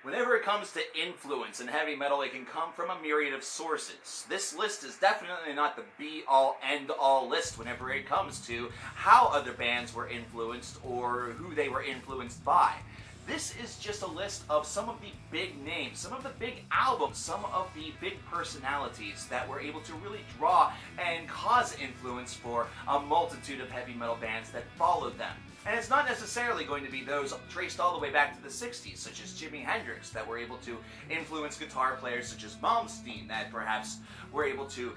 Whenever it comes to influence in heavy metal, it can come from a myriad of sources. This list is definitely not the be-all, end-all list whenever it comes to how other bands were influenced or who they were influenced by. This is just a list of some of the big names, some of the big albums, some of the big personalities that were able to really draw and cause influence for a multitude of heavy metal bands that followed them. And it's not necessarily going to be those traced all the way back to the 60s, such as Jimi Hendrix, that were able to influence guitar players such as Malmsteen, that perhaps were able to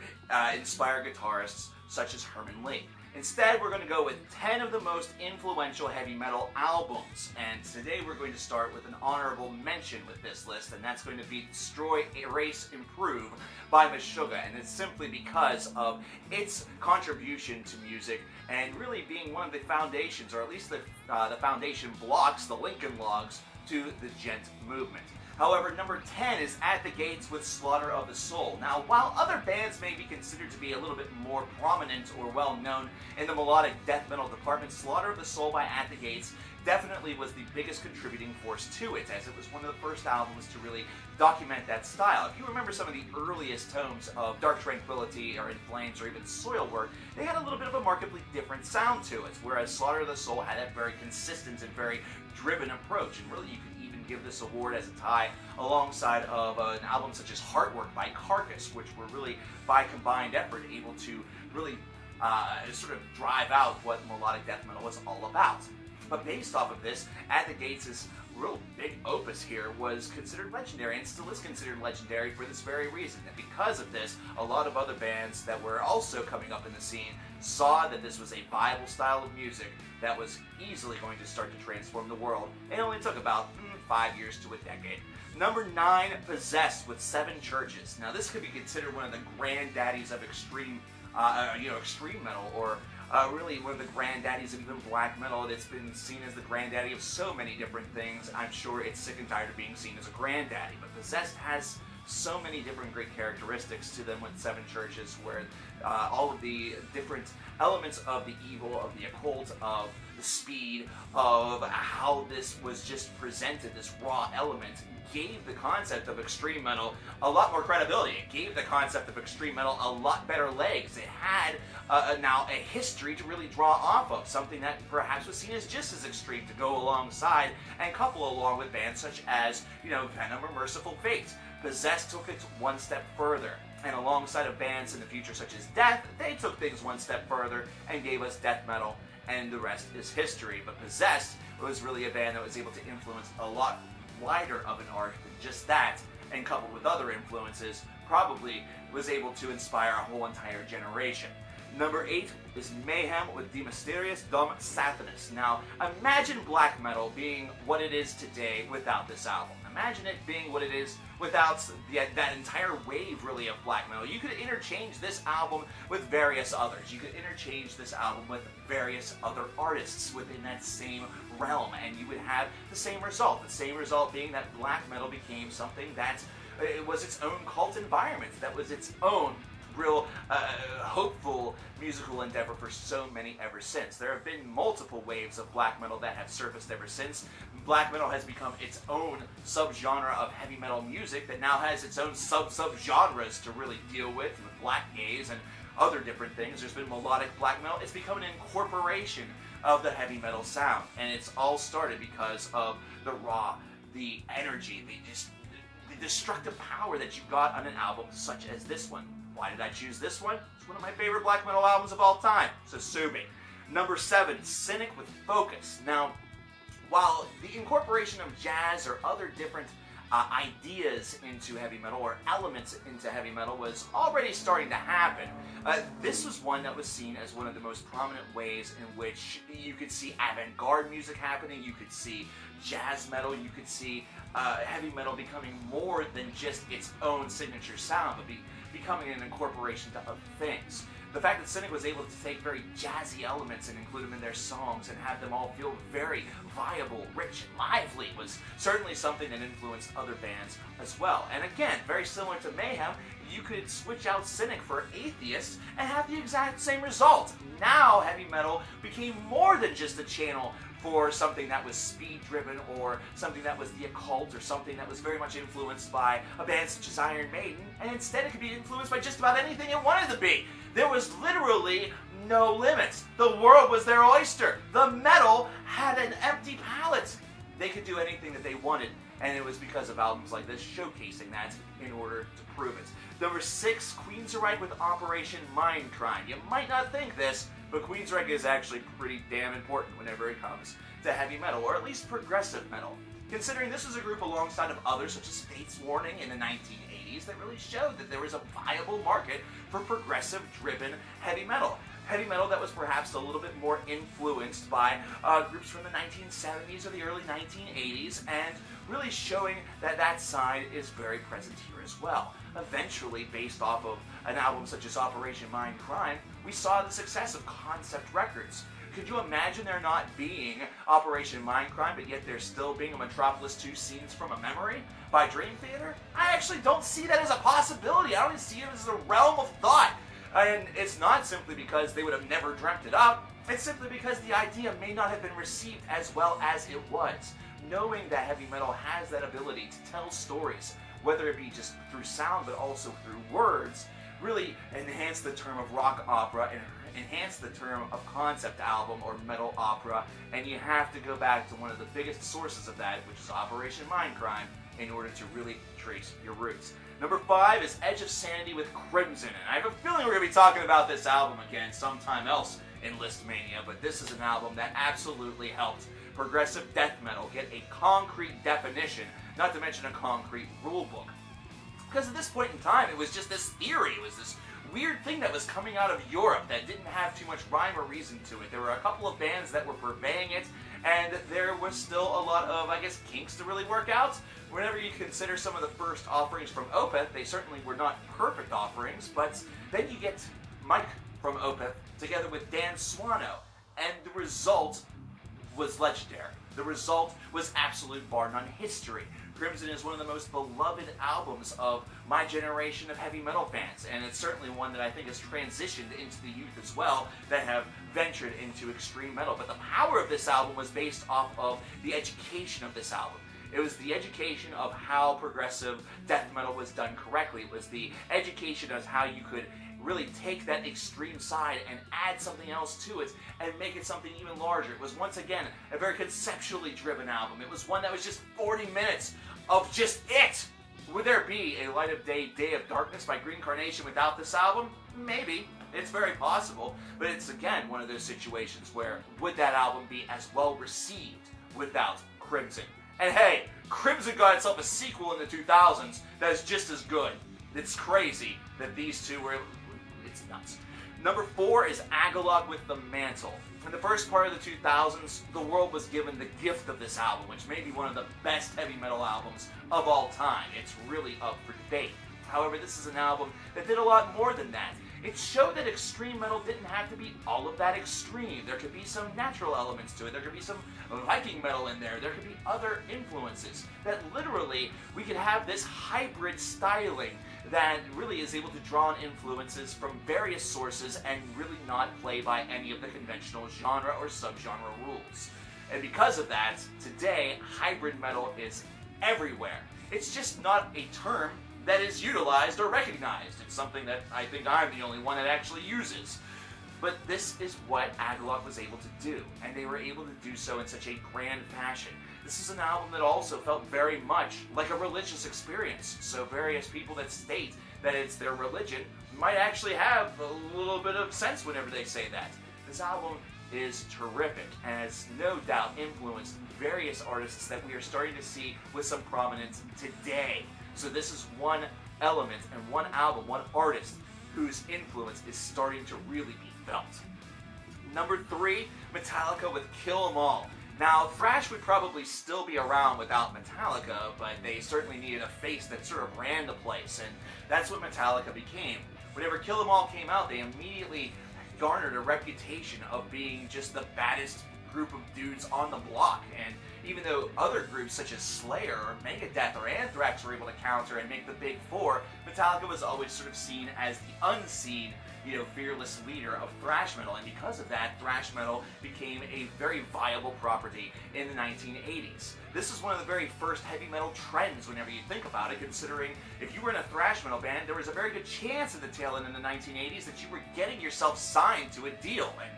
inspire guitarists such as Herman Lee. Instead, we're going to go with 10 of the most influential heavy metal albums. And today we're going to start with an honorable mention with this list, and that's going to be Destroy, Erase, Improve by Meshuggah. And it's simply because of its contribution to music and really being one of the foundations, or at least the foundation blocks, the Lincoln Logs, to the Gent movement. However, number 10 is At the Gates with Slaughter of the Soul. Now, while other bands may be considered to be a little bit more prominent or well-known in the melodic death metal department, Slaughter of the Soul by At the Gates definitely was the biggest contributing force to it, as it was one of the first albums to really document that style. If you remember some of the earliest tomes of Dark Tranquillity or In Flames or even Soilwork, they had a little bit of a markedly different sound to it, whereas Slaughter of the Soul had a very consistent and very driven approach, and really you could even give this award as a tie alongside of an album such as Heartwork by Carcass, which were really, by combined effort, able to really sort of drive out what melodic death metal was all about. But based off of this, At the Gates' real big opus here was considered legendary, and still is considered legendary for this very reason. And because of this, a lot of other bands that were also coming up in the scene saw that this was a viable style of music that was easily going to start to transform the world. It only took about 5 years to a decade. Number 9, Possessed with 7 Churches. Now this could be considered one of the granddaddies of extreme metal, or really one of the granddaddies of even black metal. It's been seen as the granddaddy of so many different things. I'm sure it's sick and tired of being seen as a granddaddy, but Possessed has so many different great characteristics to them with 7 Churches, where all of the different elements of the evil, of the occult, of the speed, of how this was just presented, this raw element, gave the concept of extreme metal a lot more credibility. It gave the concept of extreme metal a lot better legs. It had now a history to really draw off of, something that perhaps was seen as just as extreme to go alongside and couple along with bands such as, Venom or Merciful Fate. Possessed took it one step further, and alongside of bands in the future such as Death, they took things one step further and gave us death metal, and the rest is history. But Possessed was really a band that was able to influence a lot wider of an arc than just that, and coupled with other influences, probably was able to inspire a whole entire generation. Number 8 is Mayhem with De Mysteriis Dom Satanis. Now, imagine black metal being what it is today without this album. Imagine it being what it is without that entire wave, really, of black metal. You could interchange this album with various others. You could interchange this album with various other artists within that same realm, and you would have the same result. The same result being that black metal became something that it was its own cult environment, that was its own real hopeful musical endeavor for so many ever since. There have been multiple waves of black metal that have surfaced ever since. Black metal has become its own subgenre of heavy metal music that now has its own sub-genres to really deal with black gaze and other different things. There's been melodic black metal. It's become an incorporation of the heavy metal sound, and it's all started because of the raw, the energy, the destructive power that you got on an album such as this one. Why did I choose this one? It's one of my favorite black metal albums of all time, so sue me. Number 7, Cynic with Focus. Now, while the incorporation of jazz or other different ideas into heavy metal, or elements into heavy metal, was already starting to happen, this was one that was seen as one of the most prominent ways in which you could see avant-garde music happening, you could see jazz metal, you could see heavy metal becoming more than just its own signature sound, but becoming an incorporation of things. The fact that Cynic was able to take very jazzy elements and include them in their songs and have them all feel very viable, rich, and lively was certainly something that influenced other bands as well. And again, very similar to Mayhem, you could switch out Cynic for Atheist and have the exact same result. Now heavy metal became more than just a channel for something that was speed-driven or something that was the occult or something that was very much influenced by a band such as Iron Maiden, and instead it could be influenced by just about anything it wanted to be. There was literally no limits. The world was their oyster. The metal had an empty palette. They could do anything that they wanted, and it was because of albums like this showcasing that in order to prove it. Number 6, Queensryche with Operation Mindcrime. You might not think this, but Queensryche is actually pretty damn important whenever it comes to heavy metal, or at least progressive metal. Considering this was a group alongside of others such as Fates Warning in the 1980s that really showed that there was a viable market for progressive-driven heavy metal. Heavy metal that was perhaps a little bit more influenced by groups from the 1970s or the early 1980s, and really showing that that side is very present here as well. Eventually, based off of an album such as Operation Mindcrime, we saw the success of Concept Records. Could you imagine there not being Operation Mindcrime, but yet there still being a Metropolis 2 Scenes from a Memory by Dream Theater? I actually don't see that as a possibility. I don't see it as a realm of thought. And it's not simply because they would have never dreamt it up. It's simply because the idea may not have been received as well as it was. Knowing that heavy metal has that ability to tell stories, whether it be just through sound but also through words, really enhance the term of rock opera and enhance the term of concept album or metal opera, and you have to go back to one of the biggest sources of that, which is Operation Mindcrime, in order to really trace your roots. Number 5 is Edge of Sanity with Crimson, and I have a feeling we're going to be talking about this album again sometime else in Listmania, but this is an album that absolutely helped progressive death metal get a concrete definition, not to mention a concrete rule book. Because at this point in time, it was just this theory, it was this weird thing that was coming out of Europe that didn't have too much rhyme or reason to it. There were a couple of bands that were purveying it, and there was still a lot of, I guess, kinks to really work out. Whenever you consider some of the first offerings from Opeth, they certainly were not perfect offerings, but then you get Mike from Opeth together with Dan Swano, and the result was legendary. The result was absolute bar none history. Crimson is one of the most beloved albums of my generation of heavy metal fans, and it's certainly one that I think has transitioned into the youth as well that have ventured into extreme metal. But the power of this album was based off of the education of this album. It was the education of how progressive death metal was done correctly. It was the education of how you could really take that extreme side and add something else to it and make it something even larger. It was once again a very conceptually driven album. It was one that was just 40 minutes of just it. Would there be a Light of Day, Day of Darkness by Green Carnation without this album? Maybe. It's very possible. But it's again one of those situations where would that album be as well received without Crimson? And hey, Crimson got itself a sequel in the 2000s that is just as good. It's crazy that these two were... It's nuts. Number 4 is Agalog with The Mantle. In the first part of the 2000s, the world was given the gift of this album, which may be one of the best heavy metal albums of all time. It's really up for debate. However, this is an album that did a lot more than that. It showed that extreme metal didn't have to be all of that extreme. There could be some natural elements to it. There could be some Viking metal in there. There could be other influences. That literally, we could have this hybrid styling that really is able to draw on influences from various sources and really not play by any of the conventional genre or subgenre rules. And because of that, today, hybrid metal is everywhere. It's just not a term that is utilized or recognized. It's something that I think I'm the only one that actually uses. But this is what Agalog was able to do, and they were able to do so in such a grand fashion. This is an album that also felt very much like a religious experience, so various people that state that it's their religion might actually have a little bit of sense whenever they say that. This album is terrific, and has no doubt influenced various artists that we are starting to see with some prominence today. So this is one element and one album, one artist whose influence is starting to really be felt. Number 3, Metallica with Kill 'Em All. Now, thrash would probably still be around without Metallica, but they certainly needed a face that sort of ran the place, and that's what Metallica became. Whenever Kill 'Em All came out, they immediately garnered a reputation of being just the baddest group of dudes on the block. And even though other groups such as Slayer or Megadeth or Anthrax were able to counter and make the big four, Metallica was always sort of seen as the unseen, fearless leader of thrash metal, and because of that, thrash metal became a very viable property in the 1980s. This is one of the very first heavy metal trends whenever you think about it, considering if you were in a thrash metal band, there was a very good chance at the tail end in the 1980s that you were getting yourself signed to a deal, and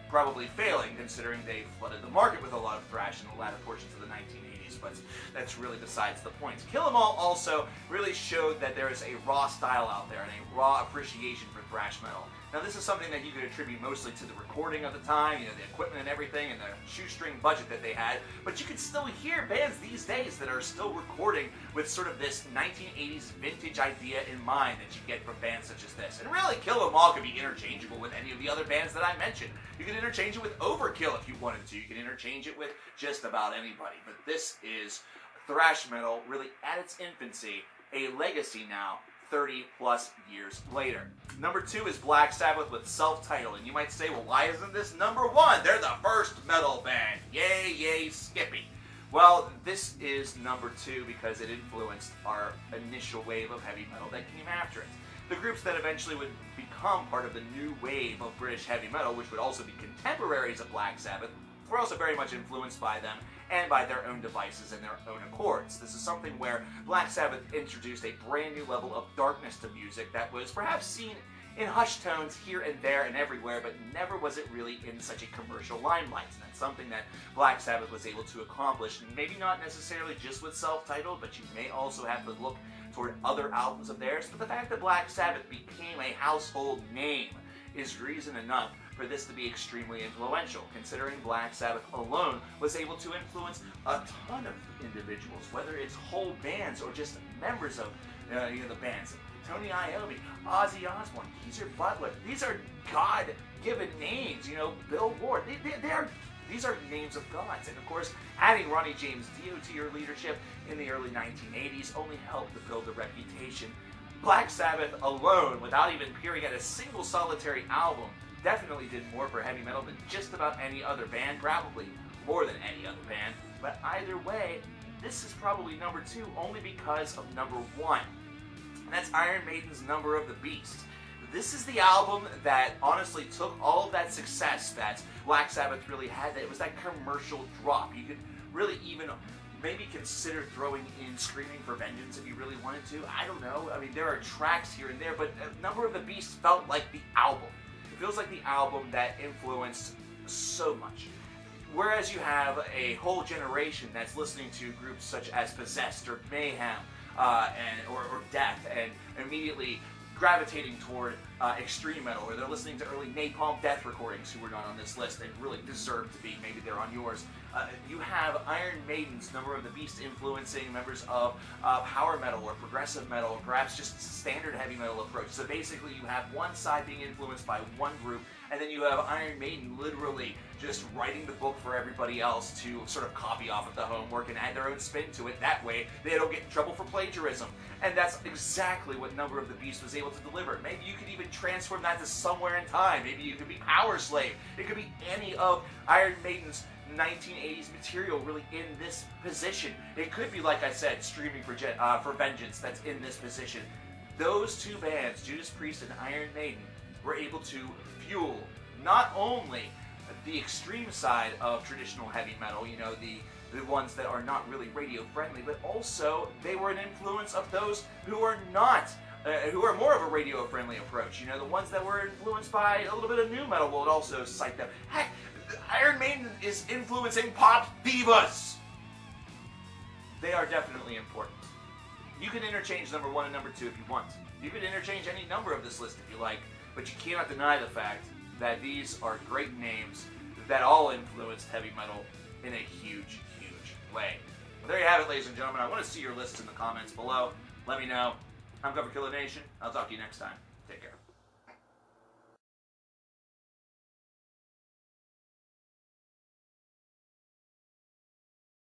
probably failing considering they flooded the market with a lot of thrash in the latter portions of the 1980s, but that's really besides the point. Kill 'Em All also really showed that there is a raw style out there and a raw appreciation for thrash metal. Now this is something that you could attribute mostly to the recording of the time, the equipment and everything, and the shoestring budget that they had, but you can still hear bands these days that are still recording with sort of this 1980s vintage idea in mind that you get from bands such as this. And really, Kill 'Em All could be interchangeable with any of the other bands that I mentioned. You could interchange it with Overkill if you wanted to. You could interchange it with just about anybody. But this is thrash metal really at its infancy, a legacy now, 30 plus years later. Number 2 is Black Sabbath with Self-Titled, and you might say, well, why isn't this number 1? They're the first metal band. Yay, yay, Skippy. Well, this is number 2 because it influenced our initial wave of heavy metal that came after it. The groups that eventually would become part of the new wave of British heavy metal, which would also be contemporaries of Black Sabbath, were also very much influenced by them and by their own devices and their own accords. This is something where Black Sabbath introduced a brand new level of darkness to music that was perhaps seen in hushed tones here and there and everywhere, but never was it really in such a commercial limelight. And that's something that Black Sabbath was able to accomplish, and maybe not necessarily just with Self-Titled, but you may also have to look toward other albums of theirs. But the fact that Black Sabbath became a household name is reason enough for this to be extremely influential, considering Black Sabbath alone was able to influence a ton of individuals, whether it's whole bands or just members of the bands. Tony Iommi, Ozzy Osbourne, Geezer Butler. These are God-given names. Bill Ward. These are names of gods. And of course, adding Ronnie James Dio to your leadership in the early 1980s only helped to build a reputation. Black Sabbath alone, without even appearing at a single solitary album, definitely did more for heavy metal than just about any other band, probably more than any other band. But either way, this is probably number 2 only because of number 1. And that's Iron Maiden's Number of the Beast. This is the album that honestly took all of that success that Black Sabbath really had. It was that commercial drop. You could really even maybe consider throwing in Screaming for Vengeance if you really wanted to. I don't know. I mean, there are tracks here and there, but Number of the Beast felt like the album. It feels like the album that influenced so much. Whereas you have a whole generation that's listening to groups such as Possessed or Mayhem or Death, and immediately gravitating toward extreme metal, or they're listening to early Napalm Death recordings who were not on this list and really deserve to be. Maybe they're on yours. You have Iron Maiden's Number of the Beast influencing members of power metal or progressive metal, or perhaps just standard heavy metal approach. So basically you have one side being influenced by one group, and then you have Iron Maiden literally just writing the book for everybody else to sort of copy off of the homework and add their own spin to it. That way they don't get in trouble for plagiarism. And that's exactly what Number of the Beast was able to deliver. Maybe you could even transform that to somewhere in time. Maybe you could be Power Slave. It could be any of Iron Maiden's 1980s material really in this position. It could be, like I said, Screaming for Vengeance that's in this position. Those two bands, Judas Priest and Iron Maiden, were able to fuel not only the extreme side of traditional heavy metal, the ones that are not really radio friendly, but also they were an influence of those who are not, who are more of a radio friendly approach. The ones that were influenced by a little bit of new metal, we'll also cite them. Heck, Iron Maiden is influencing pop divas. They are definitely important. You can interchange number 1 and number 2 if you want. You can interchange any number of this list if you like, but you cannot deny the fact that these are great names that all influenced heavy metal in a huge, huge way. Well, there you have it, ladies and gentlemen. I want to see your lists in the comments below. Let me know. I'm Coverkiller Nation. I'll talk to you next time. Take care.